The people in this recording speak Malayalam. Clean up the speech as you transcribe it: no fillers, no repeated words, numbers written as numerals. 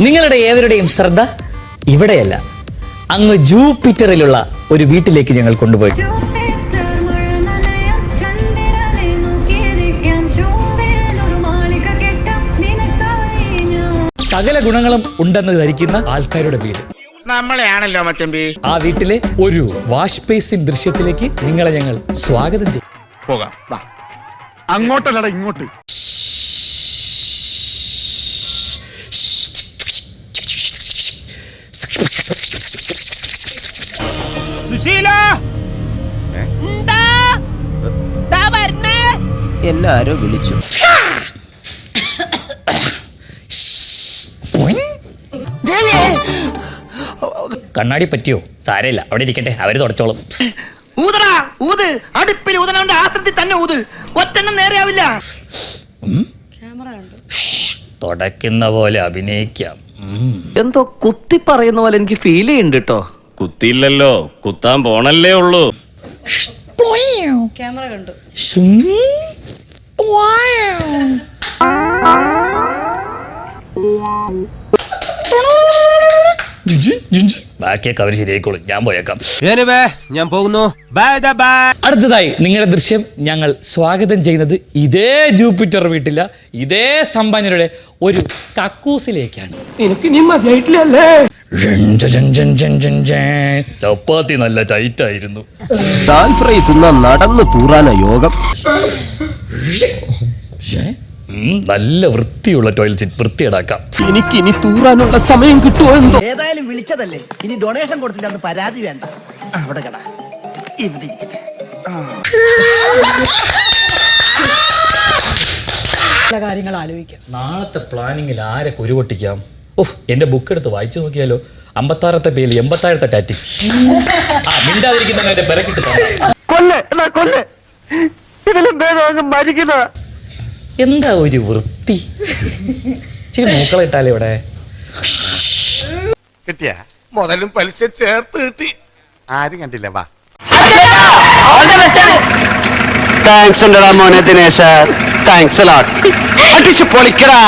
നിങ്ങളുടെ ഏവരുടെയും ശ്രദ്ധ ഇവിടെയല്ല, അങ്ങ് ജൂപ്പിറ്ററിലുള്ള ഒരു വീട്ടിലേക്ക് ഞങ്ങൾ കൊണ്ടുപോയി. സകല ഗുണങ്ങളും ഉണ്ടെന്ന് ധരിക്കുന്ന ആൾക്കാരുടെ വീട് നമ്മളെയാണല്ലോ മച്ചമ്പി. ആ വീട്ടിലെ ഒരു വാഷ് ബേസിൻ ദൃശ്യത്തിലേക്ക് നിങ്ങളെ ഞങ്ങൾ സ്വാഗതം ചെയ്യും. പോകാം, അങ്ങോട്ടല്ലട ഇങ്ങോട്ട്. എല്ലാരും വിളിച്ചു. കണ്ണാടി പറ്റിയോ? സാരമില്ല, അവിടെ ഇരിക്കട്ടെ, അവര് തുടച്ചോളും. ഊതടാ, ഊത്. അടുപ്പിൽ ഊതനവന്റെ ആസ്ത്രത്തിൽ തന്നെ ഊത്. ഒറ്റെണ്ണം നേരെയാവില്ല. തുടക്കുന്ന പോലെ അഭിനയിക്കാം. എന്തോ കുത്തി പറയുന്ന പോലെ എനിക്ക് ഫീൽ ചെയ്യുന്നുണ്ട് കേട്ടോ. കുത്തിയില്ലല്ലോ, കുത്താൻ പോണല്ലേ ഉള്ളൂ. ക്യാമറ കണ്ടു. ബാക്കിയൊക്കെ അവര് ശരിയായിക്കോളും, ഞാൻ പോയേക്കാം. ഞാൻ പോകുന്നു. അടുത്തതായി നിങ്ങളുടെ ദൃശ്യം ഞങ്ങൾ സ്വാഗതം ചെയ്യുന്നത് ഇതേ ജൂപ്പിറ്റർ വീട്ടില്ല, ഇതേ സമ്പന്നരുടെ ഒരു കക്കൂസിലേക്കാണ്. ചപ്പാത്തി നല്ല ടൈറ്റായിരുന്നു. ഫ്രൈ തിന്നാൻ നടന്നു തൂറാന യോഗം. നല്ല വൃത്തിയുള്ള ടോയ്ലറ്റ് വൃത്തിയിടാക്കാം. എനിക്ക് ഇനി തൂറാനുള്ള സമയം കിട്ടുമോ എന്തോ. ഏതായാലും വിളിച്ചതല്ലേ, ഇനി ഡൊണേഷൻ കൊടുത്തിട്ട് അന്ന് പരാതി വേണ്ട. അവിടെ കട ഇവിടെ ഇരിക്കട്ടെ. കാര്യങ്ങൾ ആലോചിക്കാം. നാളത്തെ പ്ലാനിങ്ങിൽ ആരെ കുരുപൊട്ടിക്കാം? എന്റെ ബുക്ക് എടുത്ത് വായിച്ചു നോക്കിയാലോ. 56ത്തെ പേര് 87ത്തെ ടാറ്റിക്സ്. മിണ്ടാതിരിക്കുന്ന പെരക്കിട്ട് എന്താ ഒരു വൃത്തി. ഇച്ചിരി മൂക്കളിട്ടാലേ ഇവിടെ. കിട്ടിയ മുതലും പലിശ ചേർത്ത് കിട്ടി. ആരും കണ്ടില്ല. വാ, താങ്ക്സ് ഉണ്ടടാ മോനെ ദിനേശ. താങ്ക്സ് അടിച്ചു പൊളിക്കടാ.